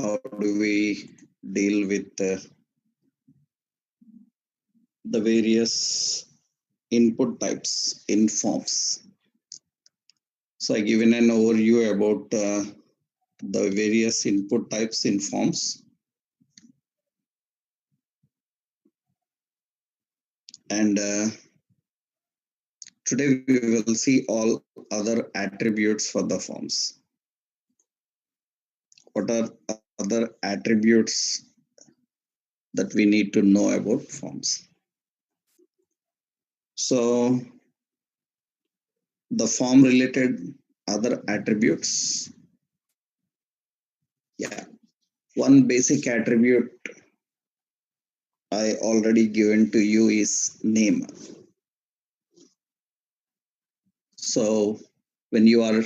how do we deal with the various input types in forms. So I given an overview about the various input types in forms. And today we will see all other attributes for the forms. What are other attributes that we need to know about forms? So the form related other attributes. Yeah, one basic attribute I already given to you is name. So when you are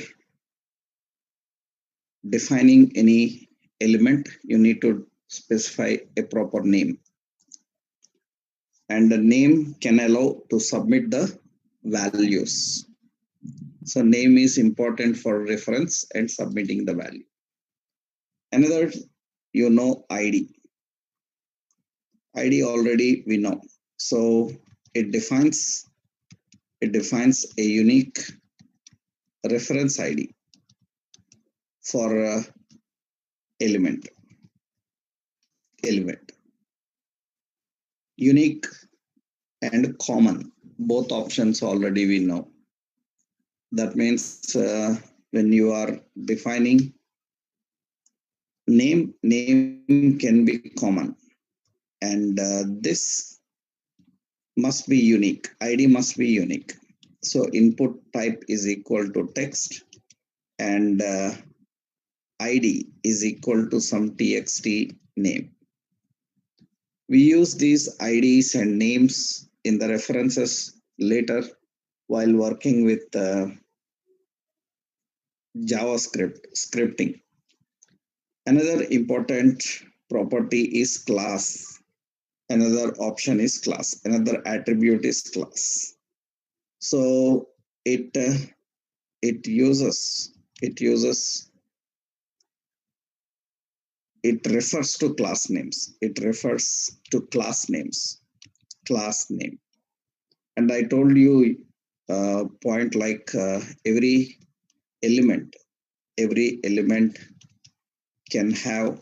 defining any element, you need to specify a proper name. And the name can allow to submit the values. So name is important for reference and submitting the value. Another, ID. ID already we know. So it defines a unique reference ID for element. Unique and common, both options already we know. That means when you are defining name can be common, and this must be unique. ID must be unique. So input type is equal to text, and ID is equal to some txt name. We use these IDs and names in the references later while working with JavaScript scripting. Another important property is class. Another option is class. Another attribute is class. So it refers to class names. It refers to class names. Class name. And I told you point like every element can have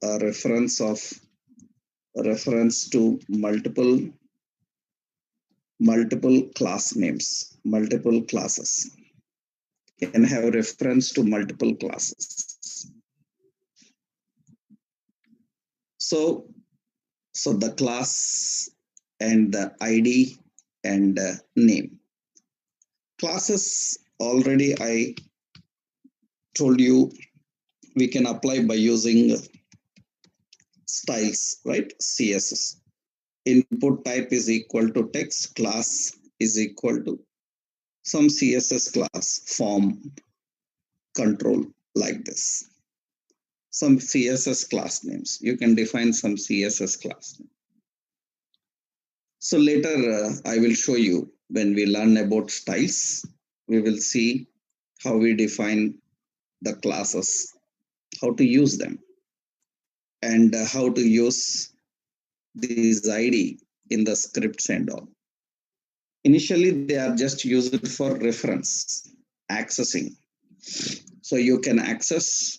a reference to multiple class names, multiple classes, can have reference to multiple classes. So the class and the ID and name. Classes already I told you we can apply by using styles, right? CSS. Input type is equal to text, class is equal to some CSS class, form, control, like this. Some CSS class names. You can define some CSS class name. So later I will show you when we learn about styles, we will see how we define the classes, how to use them, and how to use these ID in the scripts and all. Initially, they are just used for reference, accessing. So you can access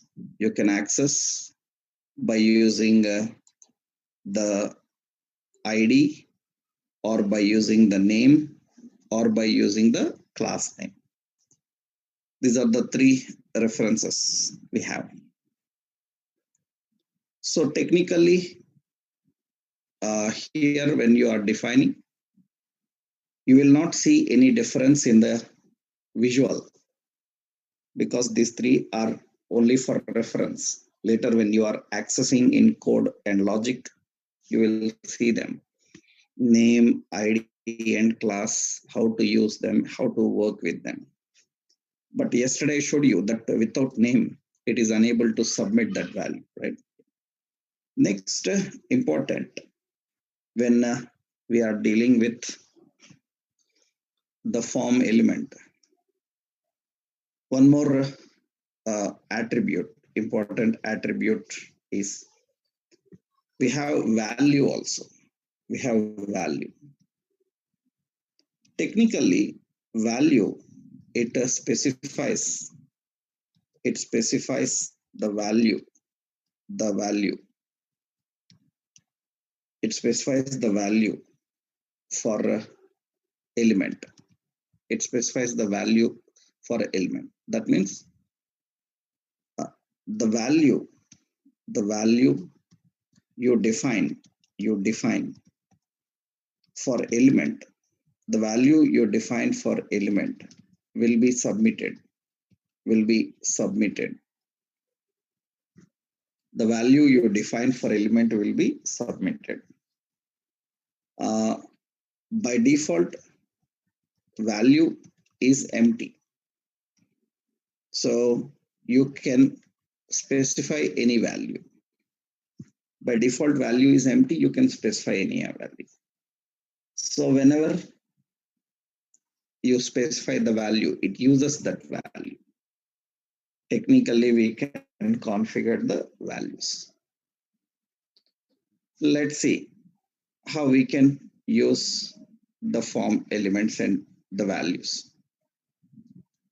by using the ID, or by using the name, or by using the class name. These are the three references we have. So technically, here when you are defining, you will not see any difference in the visual, because these three are only for reference. Later, when you are accessing in code and logic, you will see them. Name, ID, and class, how to use them, how to work with them. But yesterday I showed you that without name, it is unable to submit that value, right? Next, important, when we are dealing with the form element, one more attribute, important attribute is we have value also. We have value. Technically, value, it specifies the value, the value. It specifies the value for element. It specifies the value for element. That means uh, the value you define for element, the value you define for element will be submitted. The value you define for element will be submitted. By default, value is empty. So you can specify any value. By default, value is empty. You can specify any value. So whenever you specify the value, it uses that value. Technically, we can configure the values. Let's see how we can use the form elements and the values.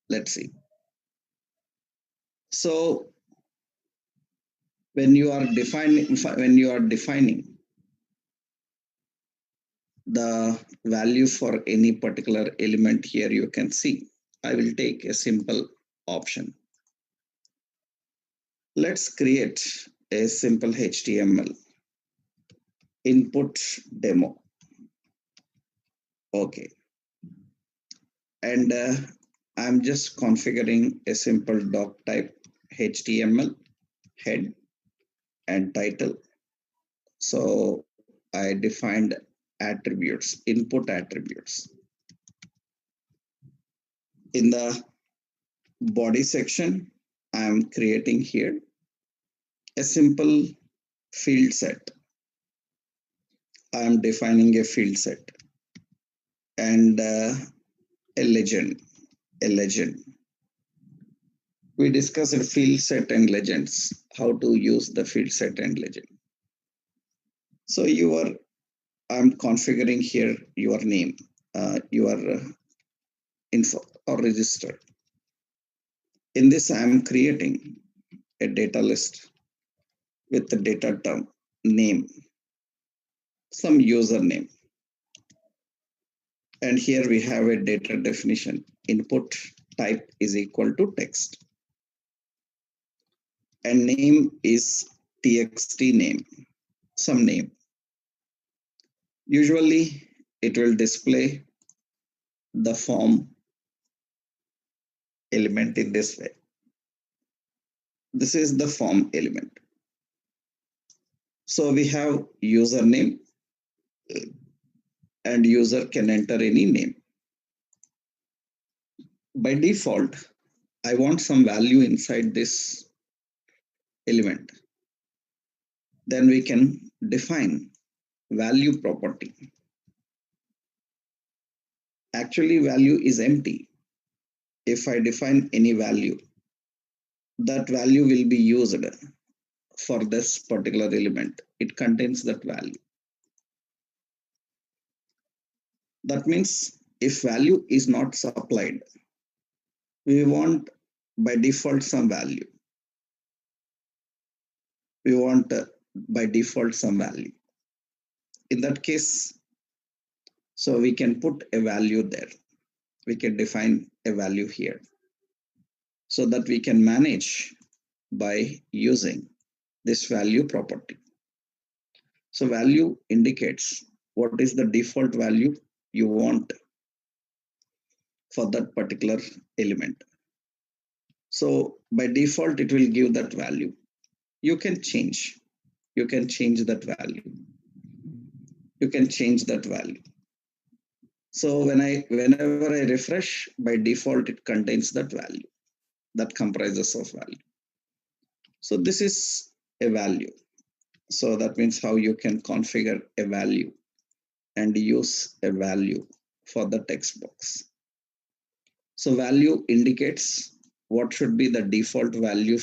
Let's see. So when you are defining the value for any particular element, here you can see I will take a simple option. Let's create a simple HTML input demo. Okay. And I'm just configuring a simple doc type HTML head and title. So I defined attributes, input attributes. In the body section, I'm creating here a simple field set. I'm defining a field set and a legend. We discussed field set and legends, how to use the field set and legend. So I'm configuring here your name, your info or register. In this, I'm creating a data list with the data term, name, some username. And here we have a data definition. Input type is equal to text. And name is txt name, some name. Usually it will display the form element in this way. This is the form element. So we have username and user can enter any name. By default, I want some value inside this element. Then we can define value property. Actually, value is empty. If I define any value, that value will be used for this particular element. It contains that value. That means if value is not supplied, we want by default some value. We want by default some value. In that case, so we can put a value there. We can define a value here so that we can manage by using this value property. So value indicates what is the default value you want for that particular element. So by default, it will give that value. You can change that value. You can change that value. So whenever I refresh, by default, it contains that value, that comprises of value. So this is a value. So that means how you can configure a value and use a value for the text box. So value indicates what should be the default value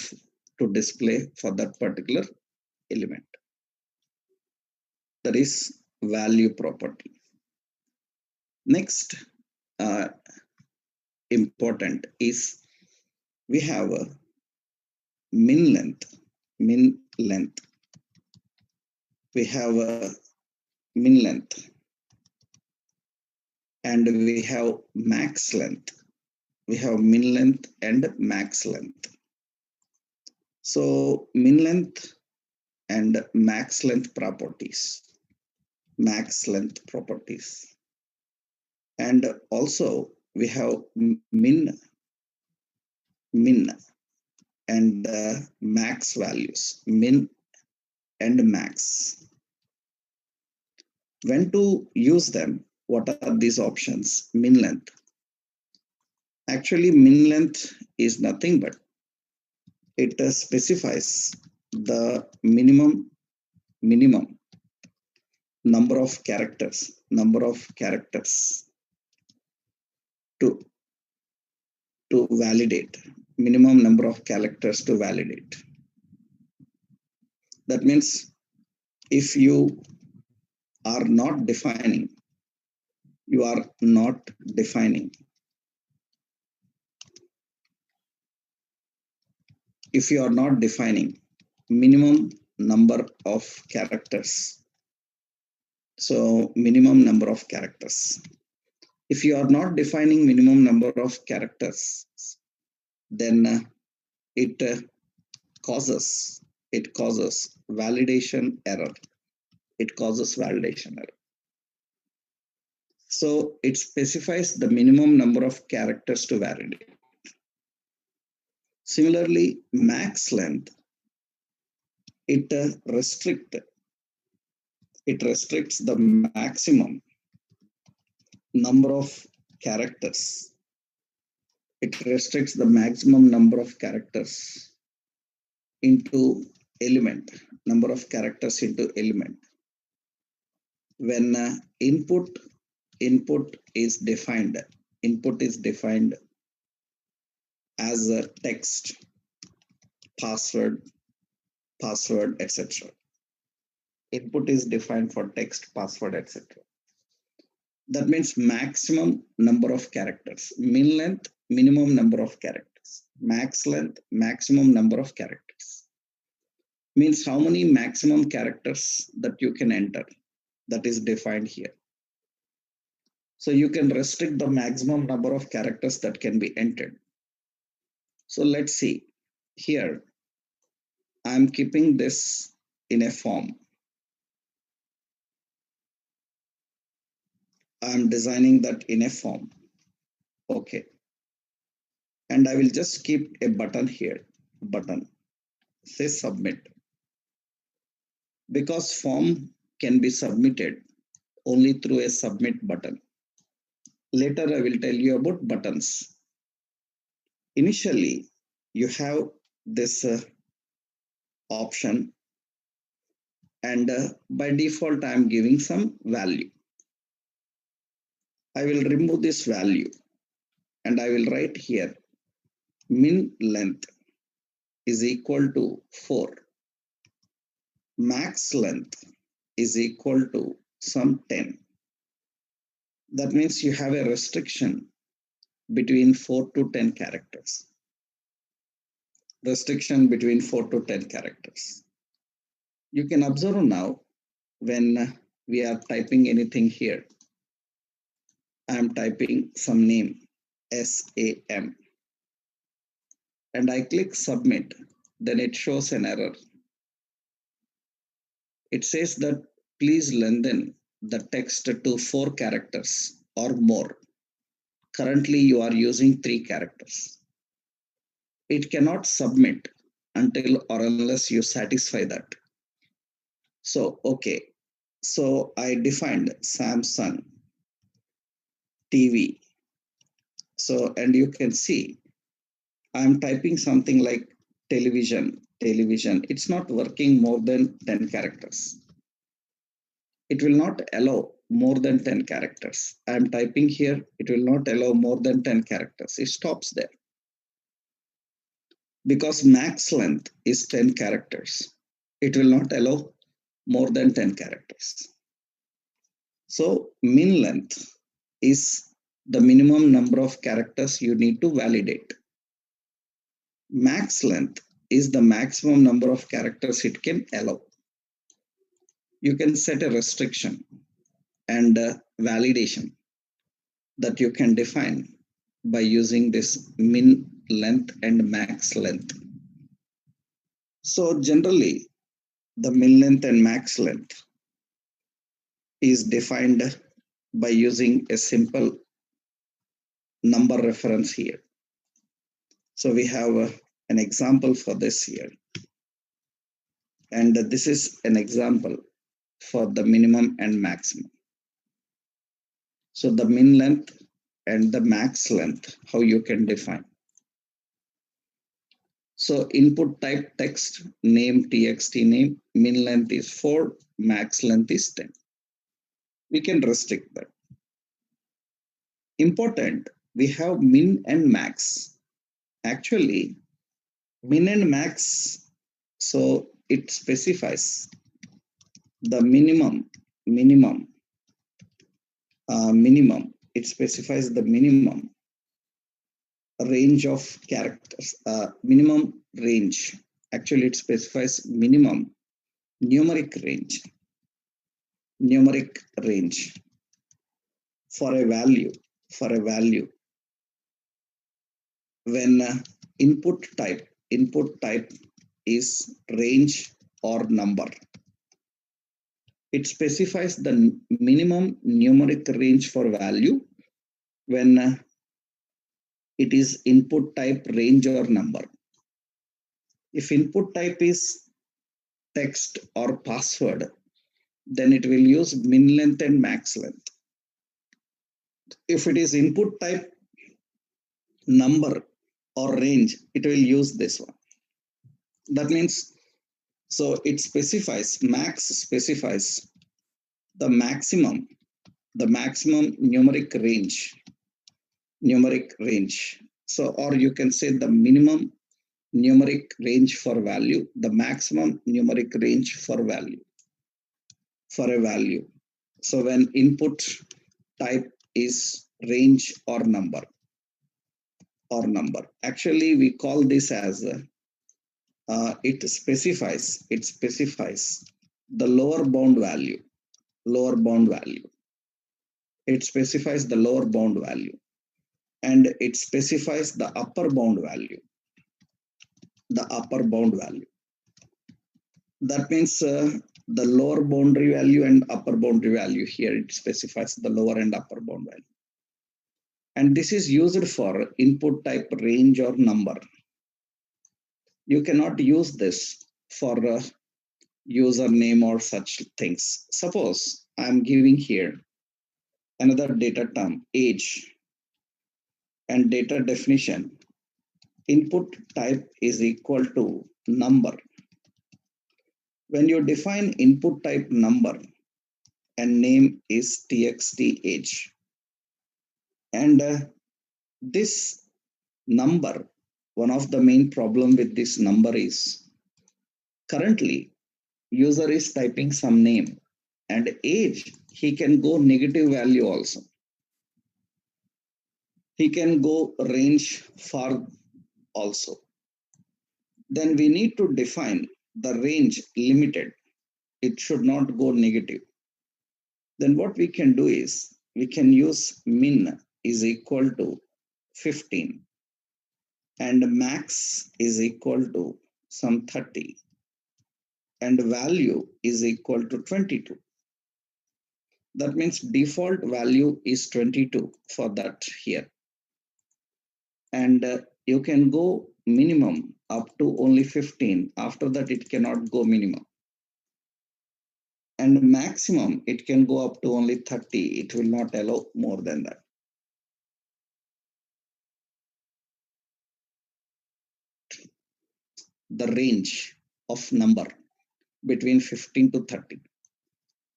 to display for that particular element. That is value property. Next, important is we have a min length. We have a min length and we have max length. We have min length and max length. So min length and max length properties. And also we have min and max values, min and max. When to use them? What are these options? Min length. Actually, min length is nothing but it specifies the minimum number of characters to validate, minimum number of characters to validate. That means if you are not defining, if you are not defining minimum number of characters, so minimum number of characters. If you are not defining minimum number of characters, then it causes validation error. So it specifies the minimum number of characters to validate. Similarly, max length, it restricts the maximum number of characters. It restricts the maximum number of characters into element, when input is defined as a text, password, etc. Input is defined for text, password, etc. That means maximum number of characters. Min length, minimum number of characters. Max length, maximum number of characters. Means how many maximum characters that you can enter. That is defined here. So you can restrict the maximum number of characters that can be entered. So let's see. Here, I'm keeping this in a form. I'm designing that in a form. Okay. And I will just keep a button here. Say submit. Because form can be submitted only through a submit button. Later, I will tell you about buttons. Initially, you have this option, and by default, I am giving some value. I will remove this value and I will write here min length is equal to 4. Max length is equal to some 10. That means you have a restriction between 4 to 10 characters. You can observe now when we are typing anything here. I am typing some name, SAM. And I click submit, then it shows an error. It says that please lengthen the text to 4 characters or more. Currently, you are using 3 characters. It cannot submit until or unless you satisfy that. So, okay. So I defined Samsung TV. So, and you can see, I'm typing something like television. It's not working more than 10 characters. It will not allow more than 10 characters. I'm typing here, it will not allow more than 10 characters. It stops there. Because max length is 10 characters. It will not allow more than 10 characters. So min length is the minimum number of characters you need to validate. Max length is the maximum number of characters it can allow. You can set a restriction and validation that you can define by using this min length and max length. So generally, the min length and max length is defined by using a simple number reference here. So we have an example for this here. And this is an example for the minimum and maximum. So the min length and the max length, how you can define. So input type text, name, txt name, min length is 4, max length is 10. We can restrict that. Important, we have min and max. Actually, min and max, so it specifies the minimum, it specifies the minimum range of characters, minimum range. Actually, it specifies minimum numeric range for a value when input type is range or number. It specifies the minimum numeric range for value when it is input type range or number. If input type is text or password, then it will use min length and max length. If it is input type number or range, it will use this one. That means, so it specifies, max specifies the maximum numeric range. So, or you can say the minimum numeric range for value, the maximum numeric range for value, for a value. So when input type is range or number, actually we call this as it specifies the lower bound value. It specifies the lower bound value, and it specifies the upper bound value. That means the lower boundary value and upper boundary value. Here it specifies the lower and upper bound value. And this is used for input type range or number. You cannot use this for username or such things. Suppose I'm giving here another data term, age, and data definition. Input type is equal to number. When you define input type number and name is txt age, and this number, one of the main problem with this number is currently user is typing some name, and age, he can go negative value also. He can go range far also. Then we need to define the range limited. It should not go negative. Then what we can do is we can use min is equal to 15 and max is equal to some 30 and value is equal to 22. That means default value is 22 for that here. And you can go minimum up to only 15. After that, it cannot go minimum. And maximum, it can go up to only 30. It will not allow more than that. The range of number between 15 to 30.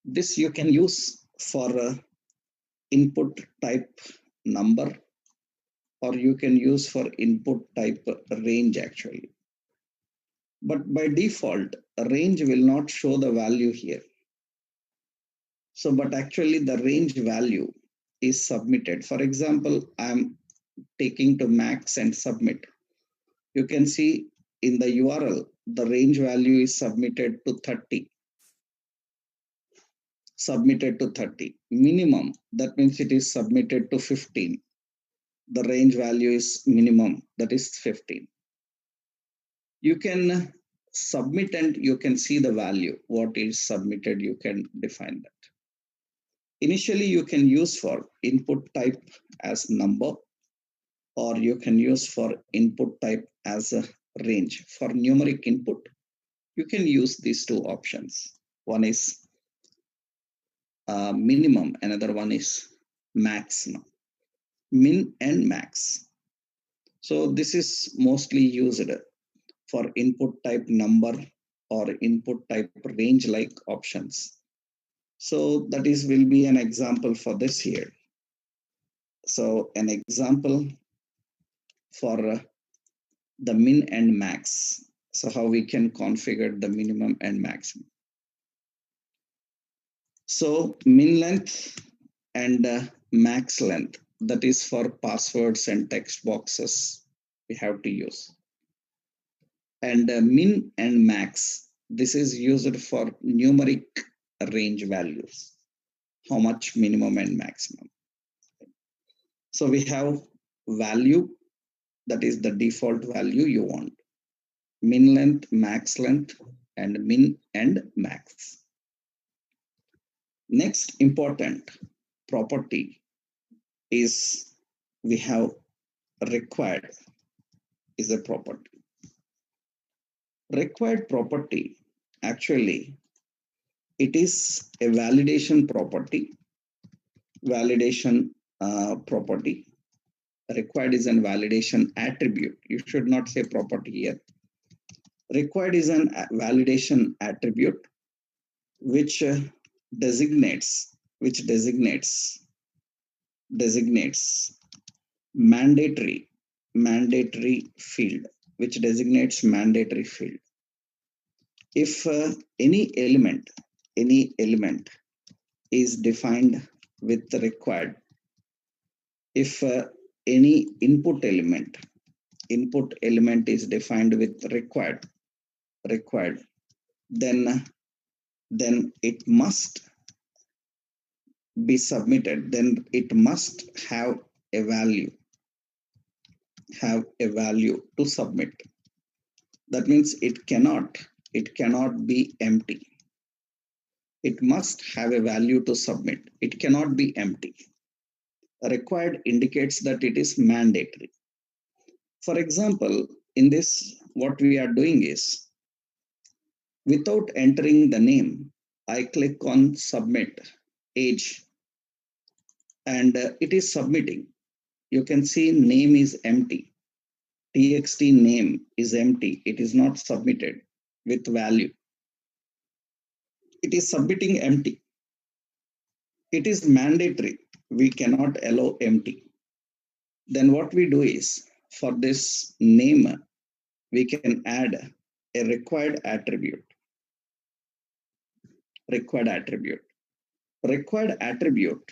This you can use for input type number, or you can use for input type range actually. But by default, a range will not show the value here. So, but actually the range value is submitted. For example, I'm taking to max and submit. You can see in the URL, the range value is submitted to 30. Submitted to 30. Minimum, that means it is submitted to 15. The range value is minimum, that is 15. You can submit and you can see the value. What is submitted, you can define that. Initially, you can use for input type as number, or you can use for input type as a range. For numeric input, you can use these two options. One is minimum, another one is maximum, min and max. So this is mostly used for input type number or input type range like options. So that is will be an example for this here. So an example for the min and max. So how we can configure the minimum and maximum. So min length and max length, that is for passwords and text boxes we have to use. And min and max, this is used for numeric range values, how much minimum and maximum. So we have value, that is the default value you want, min length, max length, and min and max. Next important property is we have required is a property. Required property, actually, it is a validation property. Validation property. Required is an validation attribute. You should not say property here. Required is an validation attribute which designates mandatory field, which designates mandatory field. If any element is defined with required, if any input element is defined with required, then it must be submitted, then it must have a value to submit. That means it cannot be empty. It must have a value to submit. It cannot be empty. Required indicates that it is mandatory. For example, in this, what we are doing is, without entering the name, I click on submit age, and it is submitting. You can see name is empty. TXT name is empty. It is not submitted with value. It is submitting empty. It is mandatory. We cannot allow empty. Then what we do is, for this name, we can add a required attribute. Required attribute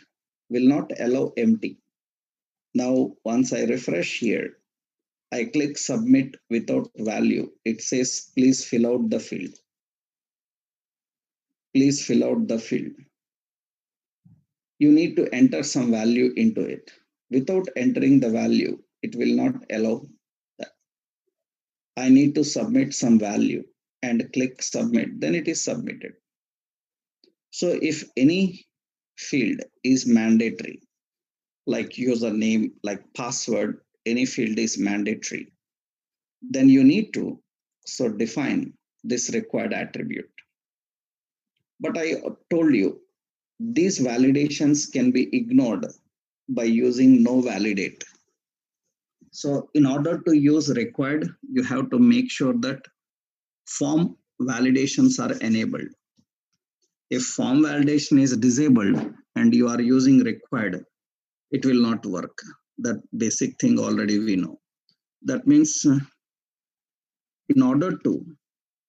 will not allow empty. Now, once I refresh here, I click submit without value. It says, please fill out the field. Please fill out the field. You need to enter some value into it. Without entering the value, it will not allow that. I need to submit some value and click submit, then it is submitted. So if any field is mandatory, like username, like password, any field is mandatory, then you need to define this required attribute. But I told you, these validations can be ignored by using no validate. So in order to use required, you have to make sure that form validations are enabled. If form validation is disabled and you are using required, it will not work. That basic thing already we know. That means in order to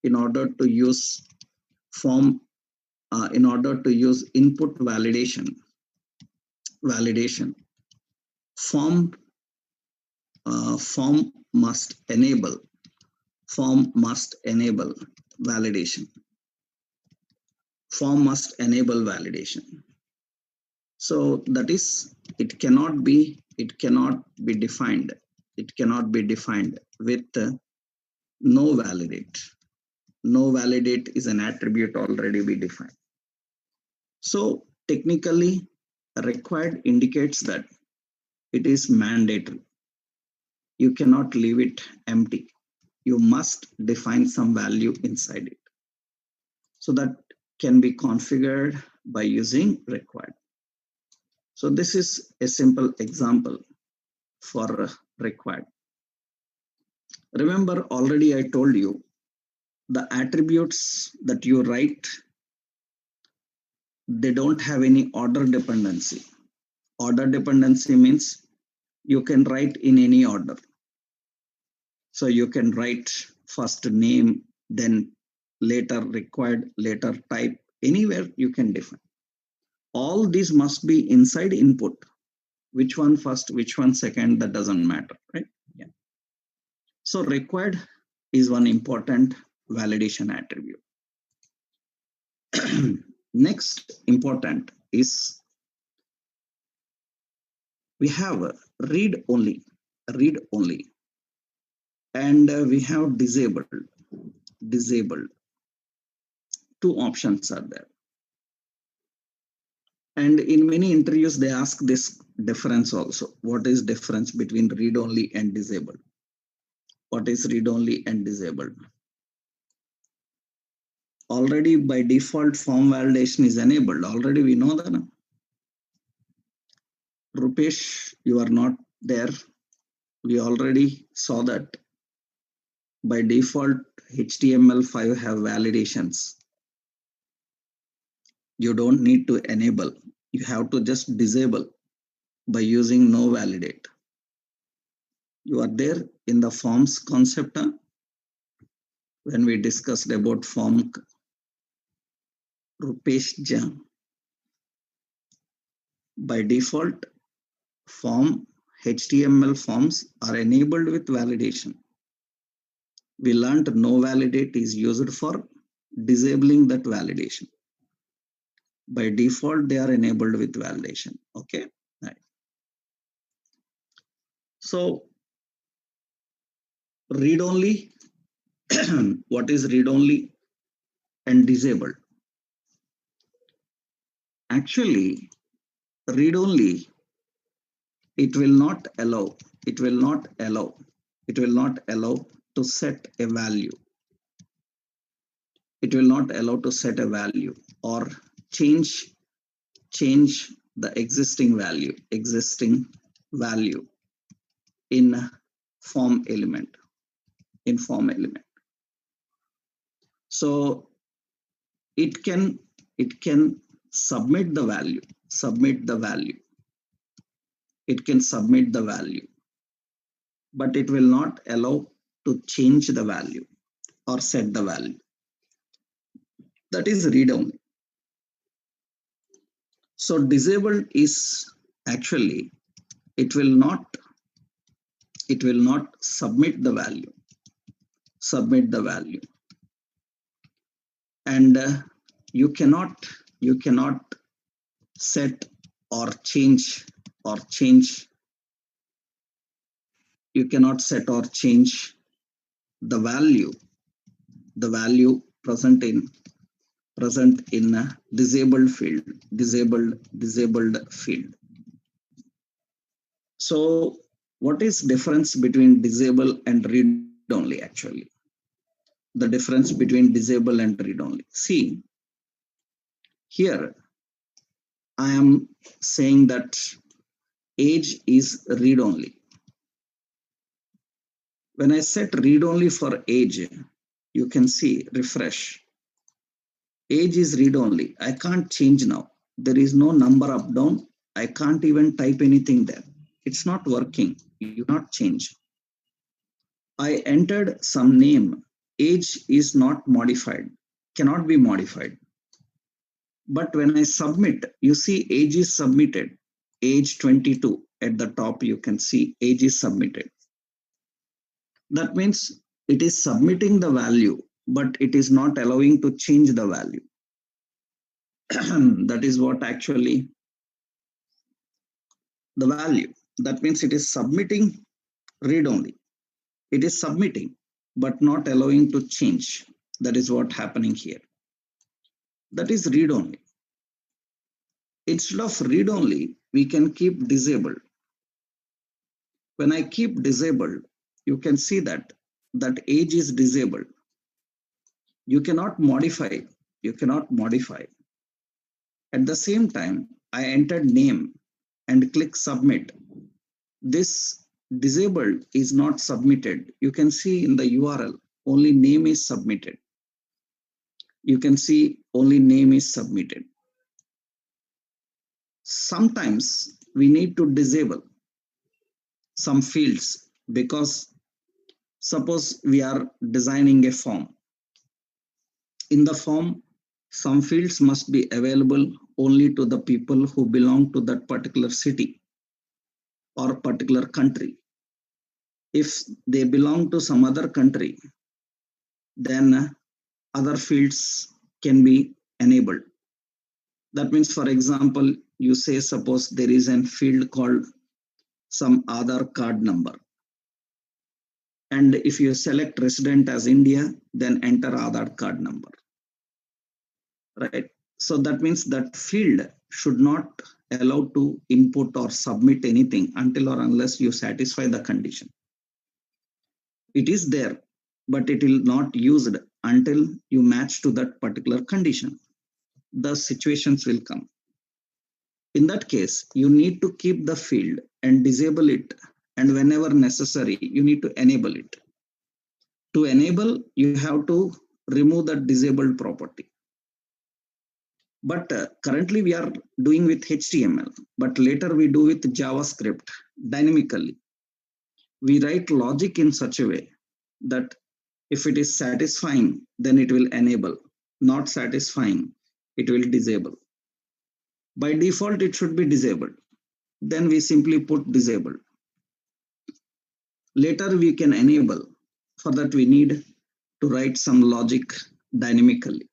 in order to use form, in order to use input validation, form form must enable validation. Form must enable validation. So that is, it cannot be defined. It cannot be defined with no validate. No validate is an attribute already be defined. So technically, required indicates that it is mandatory. You cannot leave it empty. You must define some value inside it. So that can be configured by using required. So this is a simple example for required. Remember, already I told you the attributes that you write, they don't have any order dependency. Order dependency means you can write in any order. So you can write first name, then later required, later type, anywhere you can define. All these must be inside input. Which one first, which one second, that doesn't matter, right? Yeah. So required is one important validation attribute. Next important is we have read only, and we have disabled. Two options are there. And in many interviews, they ask this difference also. What is difference between read only and disabled? What is read only and disabled? Already by default, form validation is enabled. Already we know that. Rupesh, you are not there. We already saw that. By default, HTML5 have validations. You don't need to enable. You have to just disable by using no validate. You are there in the forms concept when we discussed about form. Rupesh Jam. By default, form HTML forms are enabled with validation. We learned no validate is used for disabling that validation. By default, they are enabled with validation. Okay. Right. So read only. What is read only and disabled? Actually, read only, it will not allow to set a value. It will not allow to set a value or change the existing value in form element. So it can submit the value. It can submit the value, but it will not allow to change the value or set the value. That is read only. So disabled is actually, it will not submit the value. And you cannot set or change you cannot set or change the value present in a disabled field. So what is difference between disable and read only? Actually, the difference between disable and read only. See, here I am saying that age is read only. When I set read only for age, you can see, refresh. Age is read only. I can't change now. There is no number up, down. I can't even type anything there. It's not working. You cannot change. I entered some name age is not modified, cannot be modified. But when I submit, you see age is submitted, age 22 at the top, you can see age is submitted. That means it is submitting the value, but it is not allowing to change the value. That is what actually the value. That means it is submitting read only. It is submitting, but not allowing to change. That is what happening here. That is read only. Instead of read only, we can keep disabled. When I keep disabled, you can see that age is disabled. You cannot modify. You cannot modify. At the same time, I entered name and click submit. This disabled is not submitted. You can see in the URL, only name is submitted. You can see only name is submitted. Sometimes we need to disable some fields because suppose we are designing a form. In the form, some fields must be available only to the people who belong to that particular city or particular country. If they belong to some other country, then other fields can be enabled. That means, for example, you say suppose there is a field called some Aadhaar card number. And if you select resident as India, then enter Aadhaar card number. Right? So that means that field should not allow to input or submit anything until or unless you satisfy the condition. It is there, but it will not used until you match to that particular condition. The situations will come. In that case, you need to keep the field and disable it. And whenever necessary, you need to enable it. To enable, you have to remove that disabled property. But currently we are doing with HTML, but later we do with JavaScript dynamically. We write logic in such a way that if it is satisfying, then it will enable. Not satisfying, it will disable. By default, it should be disabled. Then we simply put disabled. Later we can enable. For that we need to write some logic dynamically.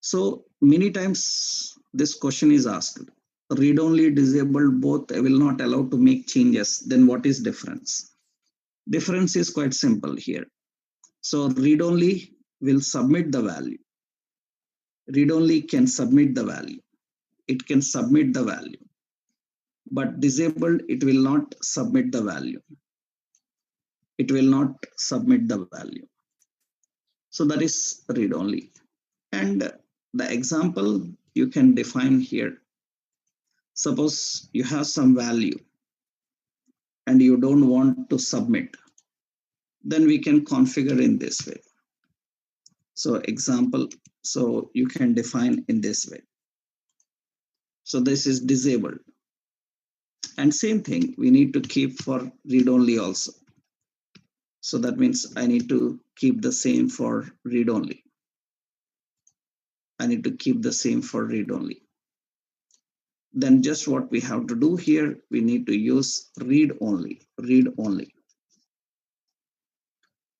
So many times this question is asked, read only, disabled, both, I will not allow to make changes. Then what is difference? Difference is quite simple here. So read only will submit the value. Read only can submit the value. It can submit the value. But disabled, it will not submit the value. It will not submit the value. So that is read only. And the example you can define here. Suppose you have some value and you don't want to submit. Then we can configure in this way. So example, so you can define in this way. So this is disabled. And same thing, we need to keep for read only also. So that means I need to keep the same for read only. I need to keep the same for read only. Then just what we have to do here, we need to use read only, read only.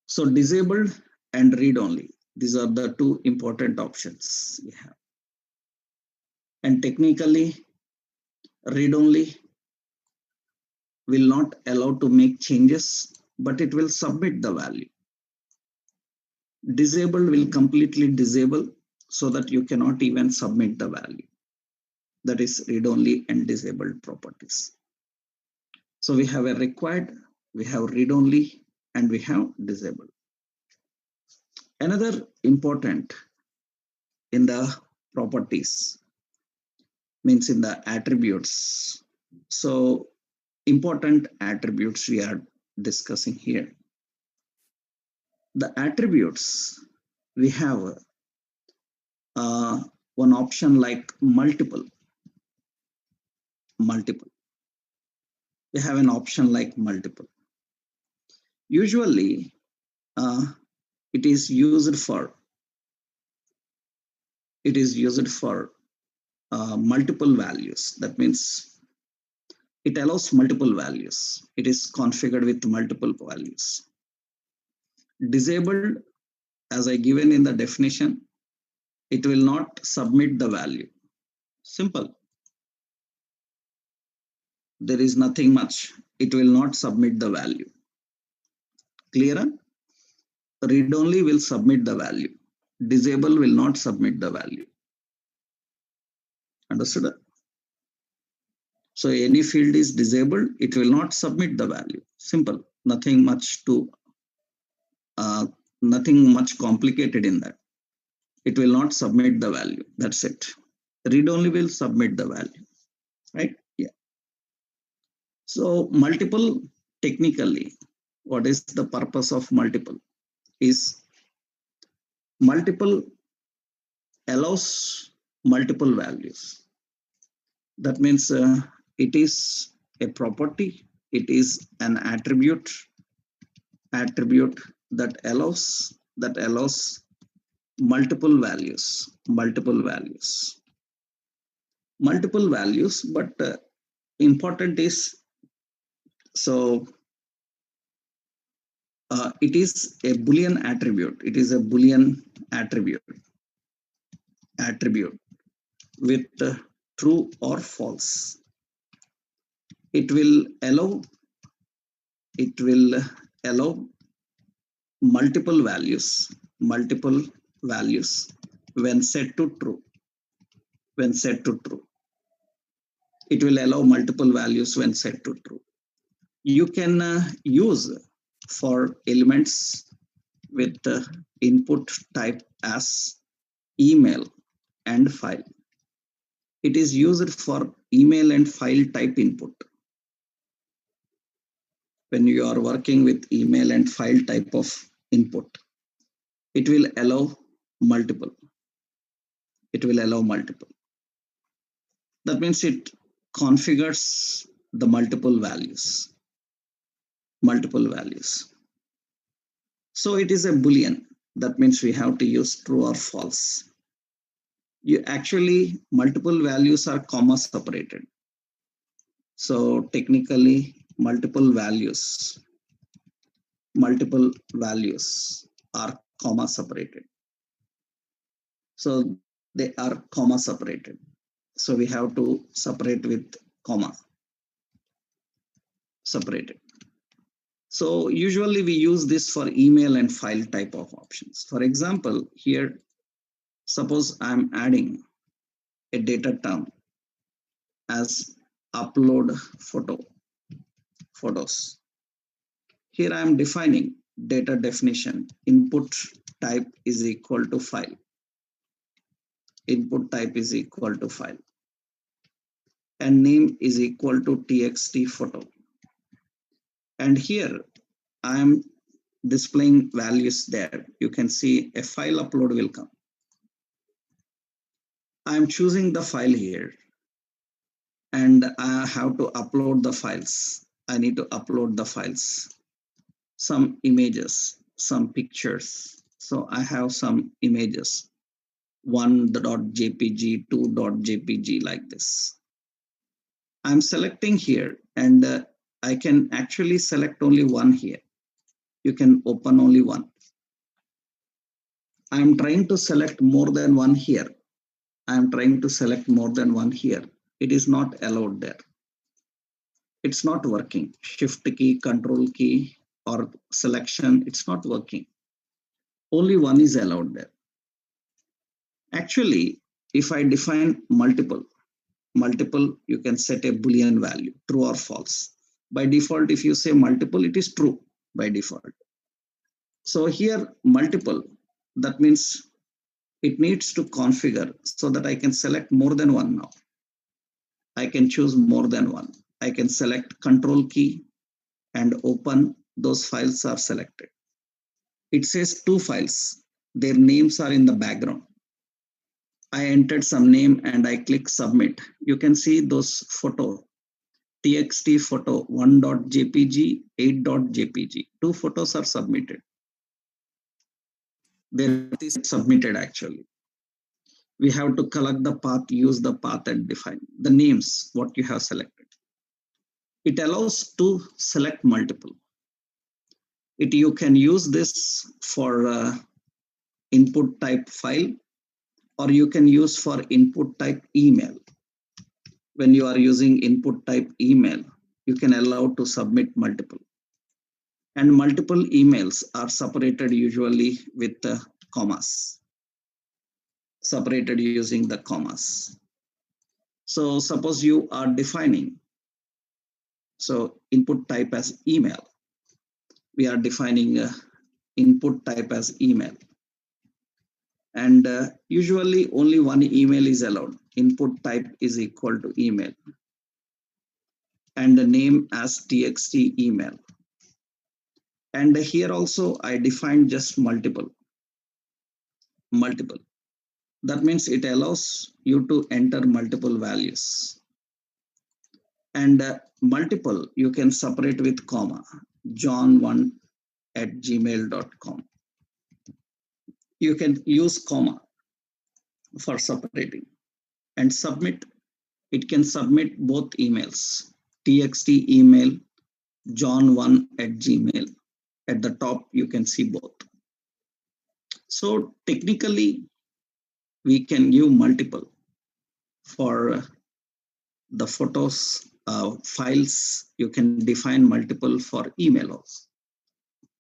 So disabled and read only. These are the two important options we have. And technically, read only will not allow to make changes, but it will submit the value. Disabled will completely disable so that you cannot even submit the value. That is read only and disabled properties. So we have a required, we have read only, and we have disabled. Another important in the properties means in the attributes. So important attributes we are discussing here. The attributes, we have one option like multiple. We have an option like multiple. Usually, it is used for multiple values. That means it allows multiple values. It is configured with multiple values. Disabled, as I given in the definition, it will not submit the value. Simple. There is nothing much. It will not submit the value. Clear? Read only will submit the value. Disable will not submit the value. Understood? So any field is disabled, it will not submit the value. Simple. Nothing much complicated in that. It will not submit the value. That's it. Read only will submit the value. Right? Yeah. So multiple, technically, what is the purpose of multiple? Is multiple allows multiple values. That means it is a property, it is an attribute that allows multiple values, but important is, so it is a Boolean attribute. It is a Boolean attribute with true or false. It will allow multiple values when set to true. It will allow multiple values when set to true. You can use for elements with input type as email and file. It is used for email and file type input. When you are working with email and file type of input, it will allow multiple. That means it configures the multiple values. So it is a Boolean. That means we have to use true or false. Actually, multiple values are comma separated. So technically, multiple values are comma separated. So they are comma separated. So we have to separate with comma. Separated. So usually we use this for email and file type of options. For example, here, suppose I'm adding a data term as upload photos. Here I am defining data definition, input type is equal to file. And name is equal to txt photo. And here I am displaying values there. You can see a file upload will come. I am choosing the file here and I have to upload the files. I need to upload the files, some images, some pictures. So I have some images, 1.jpg, 2.jpg, like this. I'm selecting here and I can actually select only one here. You can open only one. I'm trying to select more than one here. It is not allowed there. It's not working. Shift key, control key, or selection, it's not working. Only one is allowed there. Actually, if I define multiple, you can set a Boolean value, true or false. By default, if you say multiple, it is true by default. So here, multiple, that means it needs to configure so that I can select more than one now. I can choose more than one. I can select control key and open, those files are selected. It says two files. Their names are in the background. I entered some name and I click submit. You can see those photo, txt photo 1.jpg, 8.jpg. Two photos are submitted. where it is submitted actually. We have to collect the path, use the path and define the names, what you have selected. It allows to select multiple. You can use this for input type file, or you can use for input type email. When you are using input type email, you can allow to submit multiple. And multiple emails are separated usually with commas, separated using the commas. So suppose you are defining, so input type as email. We are defining input type as email. And usually only one email is allowed. Input type is equal to email. And the name as txt email. And here also I defined just multiple. That means it allows you to enter multiple values. And multiple you can separate with comma, john1@gmail.com. You can use comma for separating. And submit, it can submit both emails, txt email, john1@gmail. At the top, you can see both. So technically, we can give multiple for the photos, files. You can define multiple for email also.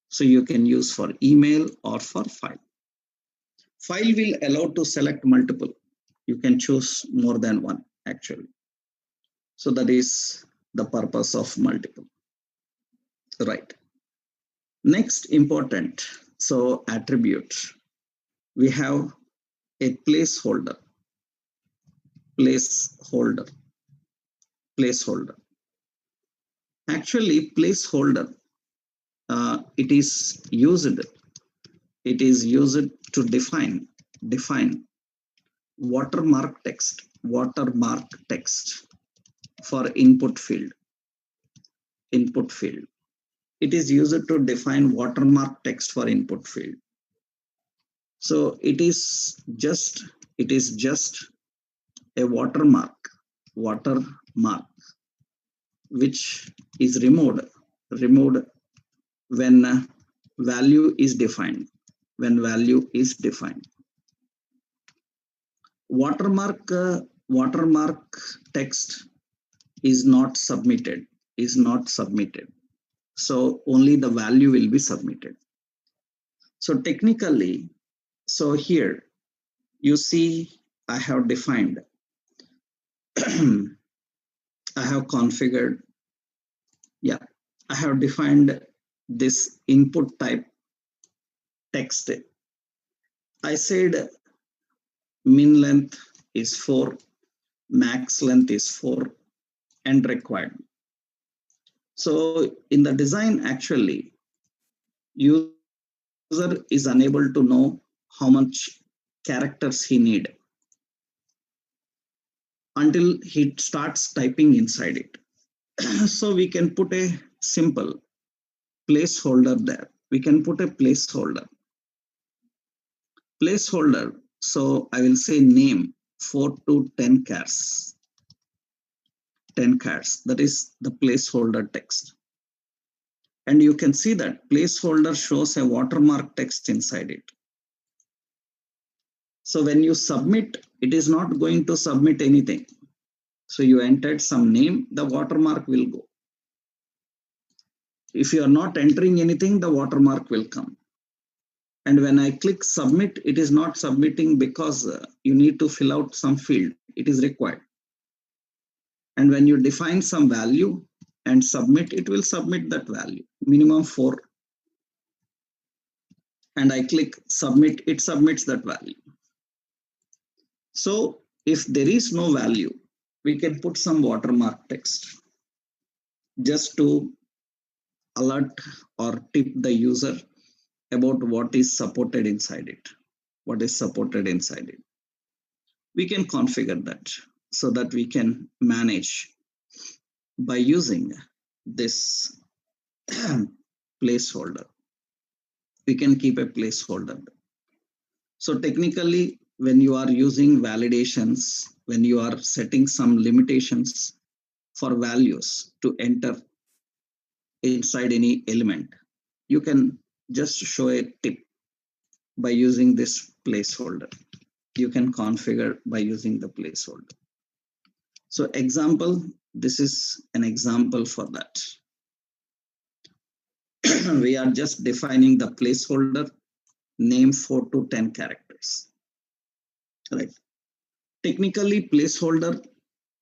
So you can use for email or for file. File will allow to select multiple. You can choose more than one actually. So that is the purpose of multiple, right? Next important, so attribute. We have a placeholder. Actually, placeholder, it is used to define watermark text for input field. It is used to define watermark text for input field. So it is just a watermark which is removed when value is defined. Watermark text is not submitted. So only the value will be submitted. So technically, so here you see I have defined, I have configured, I have defined this input type text. I said min length is 4, max length is 4, and required. So in the design, actually, user is unable to know how much characters he need until he starts typing inside it. So we can put a simple placeholder there. Placeholder. So I will say name 4 to 10 chars. 10 chars. That is the placeholder text. And you can see that placeholder shows a watermark text inside it. So when you submit, it is not going to submit anything. So you entered some name, the watermark will go. If you are not entering anything, the watermark will come. And when I click submit, it is not submitting because you need to fill out some field. It is required. And when you define some value and submit, it will submit that value, minimum 4. And I click submit, it submits that value. So if there is no value, we can put some watermark text just to alert or tip the user about what is supported inside it. We can configure that so that we can manage by using this placeholder. We can keep a placeholder. So technically, when you are using validations, when you are setting some limitations for values to enter inside any element, you can just show a tip by using this placeholder. You can configure by using the placeholder. So example, this is an example for that. We are just defining the placeholder name 4 to 10 characters. Right. Technically, placeholder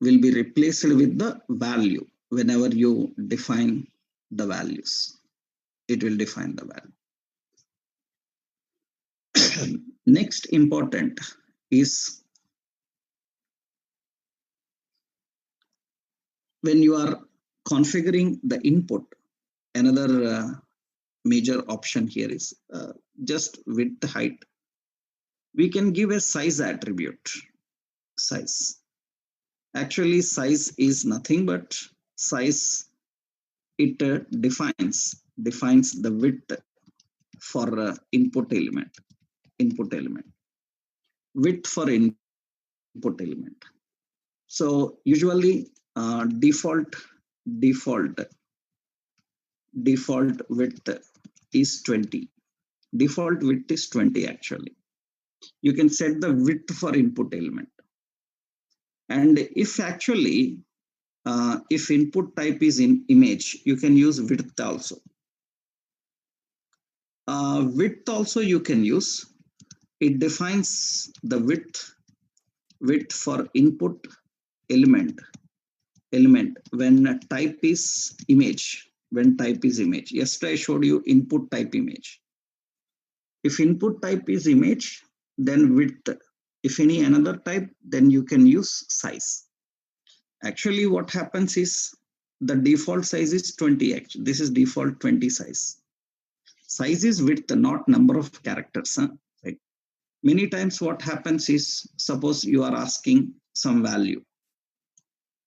will be replaced with the value whenever you define the values. It will define the value. Next important is when you are configuring the input, another major option here is just width height. We can give a size attribute, size. Actually, size is nothing but size. It defines the width for input element. Width for input element. So usually default width is 20. Default width is 20 actually. You can set the width for input element. And if actually, if input type is in image, you can use width also. Width also you can use. It defines the width for input element when type is image. When type is image. Yesterday I showed you input type image. If input type is image, then width. If any another type, then you can use size. Actually, what happens is the default size is 20. Actually, this is default 20 size. Size is width, not number of characters. Right? Many times what happens is, suppose you are asking some value,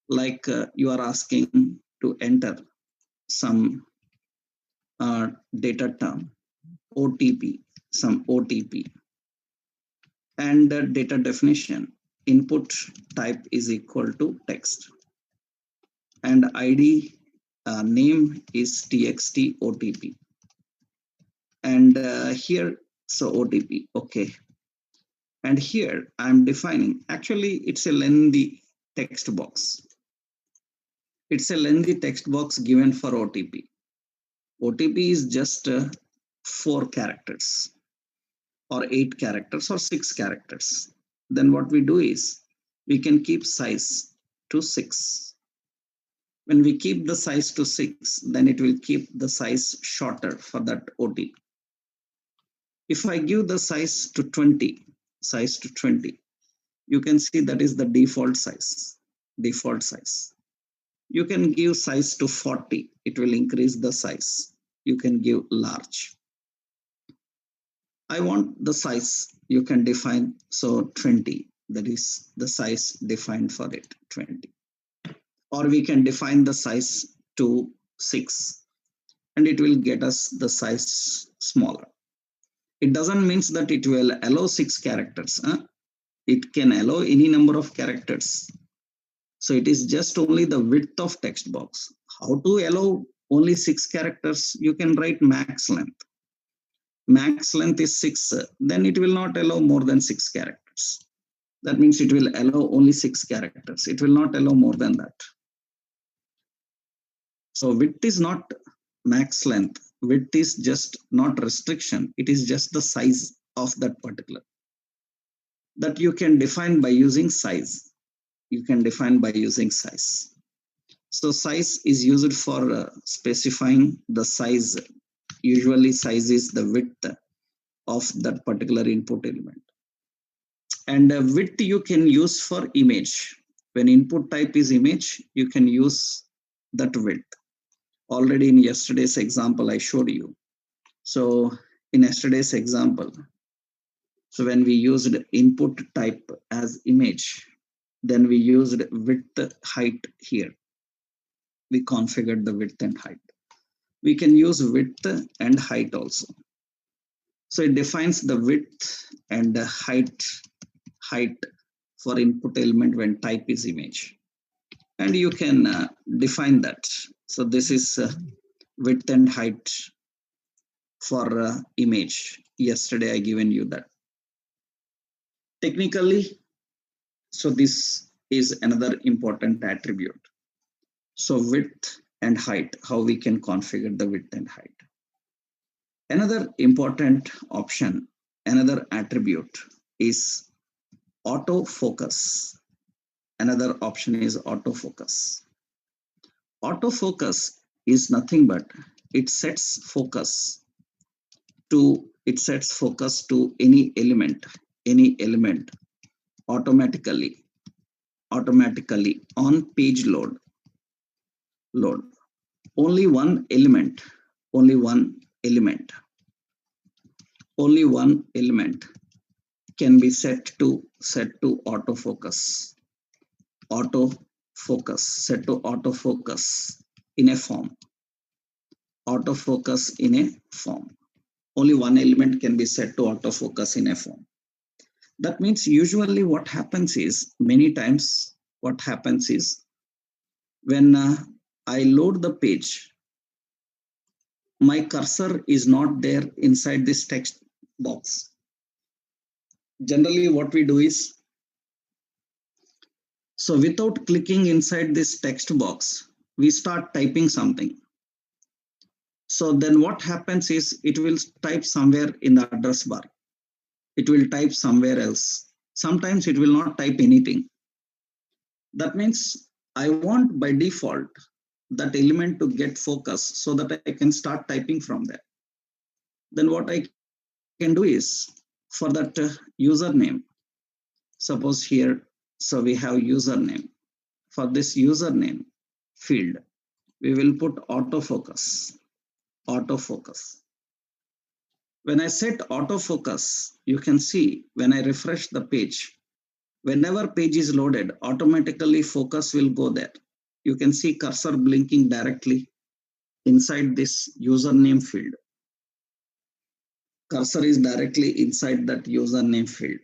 like you are asking to enter some data term, OTP, some OTP, and the data definition, input type is equal to text, and ID name is txt OTP, and here, so OTP, okay. And here I'm defining, actually it's a lengthy text box. It's a lengthy text box given for OTP. OTP is just 4 characters or 8 characters or 6 characters. Then what we do is we can keep size to 6. When we keep the size to 6, then it will keep the size shorter for that OTP. If I give the size to 20, you can see that is the default size. You can give size to 40, it will increase the size. You can give large. I want the size, you can define, so 20, that is the size defined for it, 20. Or we can define the size to 6, and it will get us the size smaller. It doesn't mean that it will allow 6 characters. It can allow any number of characters. So it is just only the width of text box. How to allow only 6 characters? You can write max length. Max length is 6, then it will not allow more than 6 characters. That means it will allow only 6 characters. It will not allow more than that. So width is not max length. Width is just not restriction. It is just the size of that particular. That you can define by using size. So size is used for specifying the size. Usually size is the width of that particular input element. And width you can use for image. When input type is image, you can use that width. Already in yesterday's example, I showed you. So in yesterday's example, so when we used input type as image, then we used width height here. We configured the width and height. We can use width and height also. So it defines the width and the height for input element when type is image. And you can define that. So this is width and height for image. Yesterday I given you that. Technically, so this is another important attribute. So width and height, how we can configure the width and height. Another important option, another attribute is autofocus. Another option is autofocus. Autofocus is nothing but it sets focus to any element automatically on page load. Only one element can be set to autofocus set to autofocus in a form. Only one element can be set to autofocus in a form. That means usually what happens is, many times what happens is, when I load the page, my cursor is not there inside this text box. Generally what we do is, so without clicking inside this text box, we start typing something. So then what happens is, it will type somewhere in the address bar. It will type somewhere else. Sometimes it will not type anything. That means I want by default that element to get focus so that I can start typing from there. Then what I can do is, for that username, suppose here, so we have username. For this username field, we will put autofocus. When I set autofocus, you can see when I refresh the page, whenever page is loaded, automatically focus will go there. You can see cursor blinking directly inside this username field. Cursor is directly inside that username field.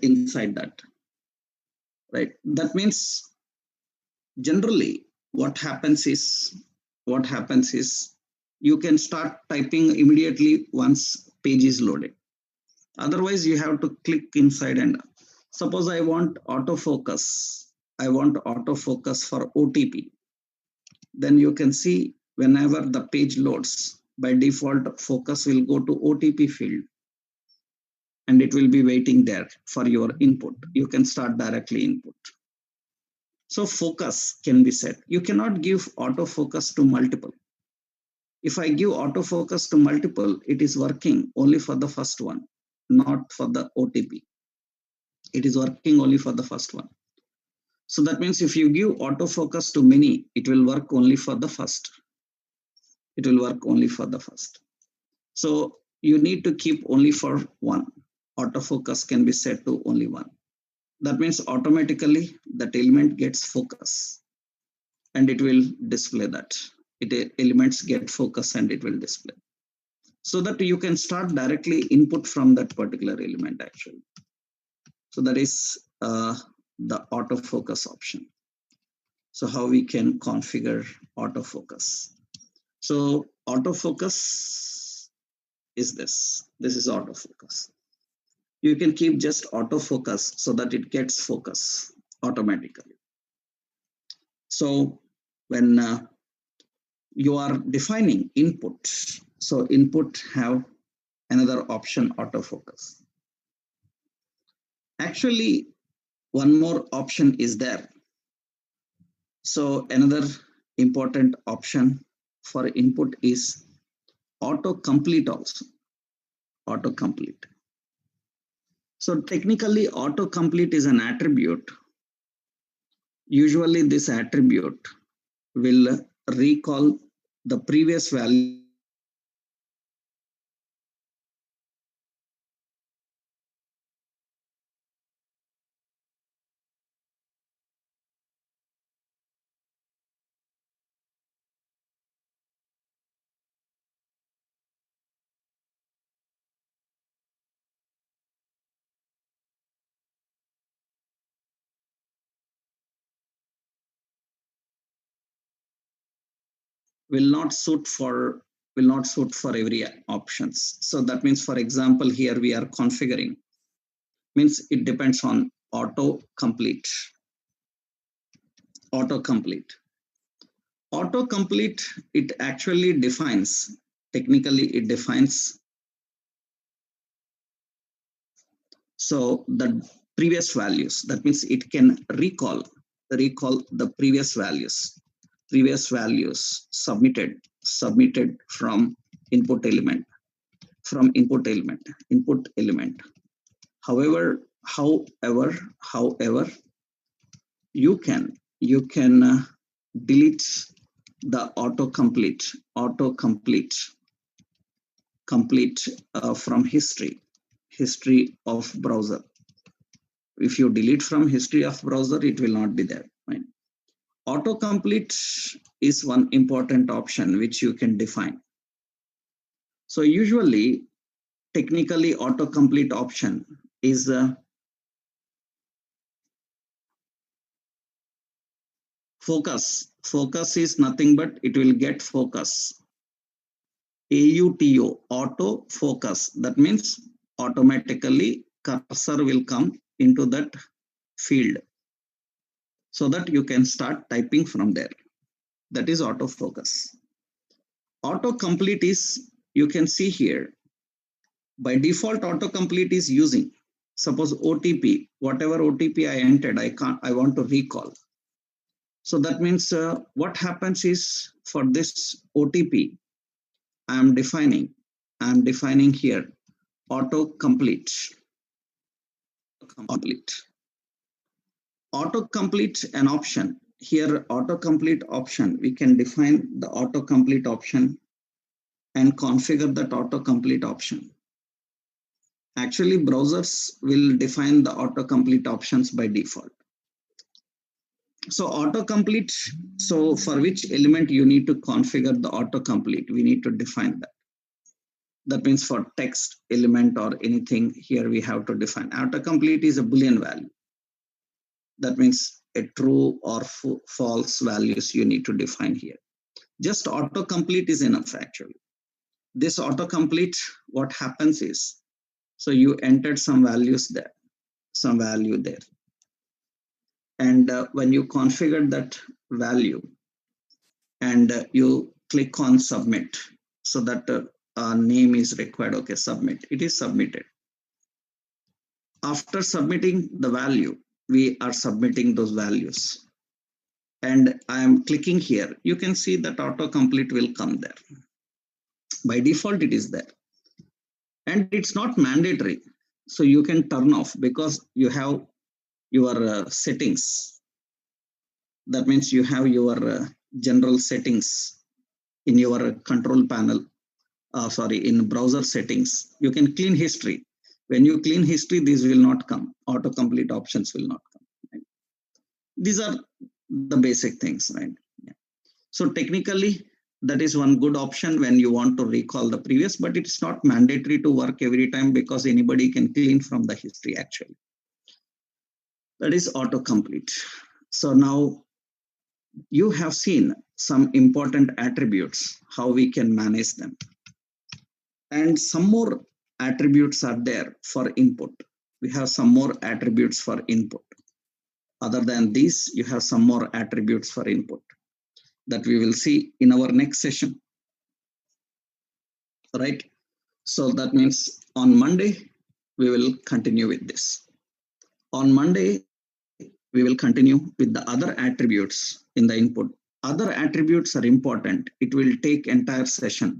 Inside that, right? That means generally what happens is you can start typing immediately once page is loaded. Otherwise you have to click inside, and suppose I want autofocus for OTP. Then you can see whenever the page loads, by default focus will go to OTP field and it will be waiting there for your input. You can start directly input. So focus can be set. You cannot give autofocus to multiple. If I give autofocus to multiple, it is working only for the first one, not for the OTP. It is working only for the first one. So that means if you give autofocus to many, it will work only for the first. So you need to keep only for one. Autofocus can be set to only one. That means automatically that element gets focus and it will display that. Elements get focus and it will display. So that you can start directly input from that particular element actually. So that is the autofocus option. So how we can configure autofocus. So autofocus is this. This is autofocus. You can keep just autofocus so that it gets focus automatically. So when you are defining input, so input have another option, autofocus. Actually, one more option is there. So another important option for input is autocomplete also. Autocomplete. So technically autocomplete is an attribute. Usually this attribute will recall the previous value will not suit for every options. So that means, for example, here we are configuring, means it depends on autocomplete. Autocomplete, it actually defines, technically it defines, so the previous values. That means it can recall the previous values submitted from input element. However, you can delete the autocomplete from history of browser. If you delete from history of browser, it will not be there, right? Autocomplete is one important option which you can define. So usually, technically, autocomplete option is focus. Focus is nothing but it will get focus. AUTO, auto focus. That means automatically cursor will come into that field so that you can start typing from there. That is autofocus. Autocomplete is, you can see here, by default autocomplete is using, suppose OTP, whatever OTP I entered, I want to recall. So that means what happens is, for this OTP, I am defining here autocomplete. Autocomplete an option. Here, autocomplete option, we can define the autocomplete option and configure that autocomplete option. Actually, browsers will define the autocomplete options by default. So autocomplete, so for which element you need to configure the autocomplete, we need to define that. That means for text element or anything, here we have to define. Autocomplete is a Boolean value. That means a true or false values you need to define here. Just autocomplete is enough actually. This autocomplete, what happens is, so you entered some values there, some value there. And when you configure that value and you click on submit, so that name is required, okay, submit, it is submitted. After submitting the value, we are submitting those values. And I am clicking here, you can see that autocomplete will come there. By default, it is there. And it's not mandatory. So you can turn off because you have your settings. That means you have your general settings in your control panel. In browser settings. You can clean history. When you clean history, these will not come. Autocomplete options will not come. Right? These are the basic things, right? Yeah. So technically, that is one good option when you want to recall the previous, but it's not mandatory to work every time because anybody can clean from the history actually. That is autocomplete. So now you have seen some important attributes, how we can manage them. And some more attributes are there for input. We have some more attributes for input. Other than these, you have some more attributes for input that we will see in our next session. Right? So that means on Monday, we will continue with this. On Monday, we will continue with the other attributes in the input. Other attributes are important. It will take entire session.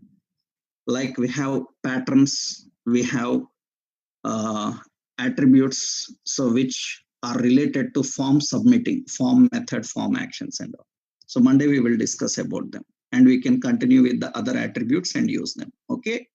Like we have patterns, we have attributes, so which are related to form submitting, form method, form actions and all. So Monday we will discuss about them and we can continue with the other attributes and use them. Okay.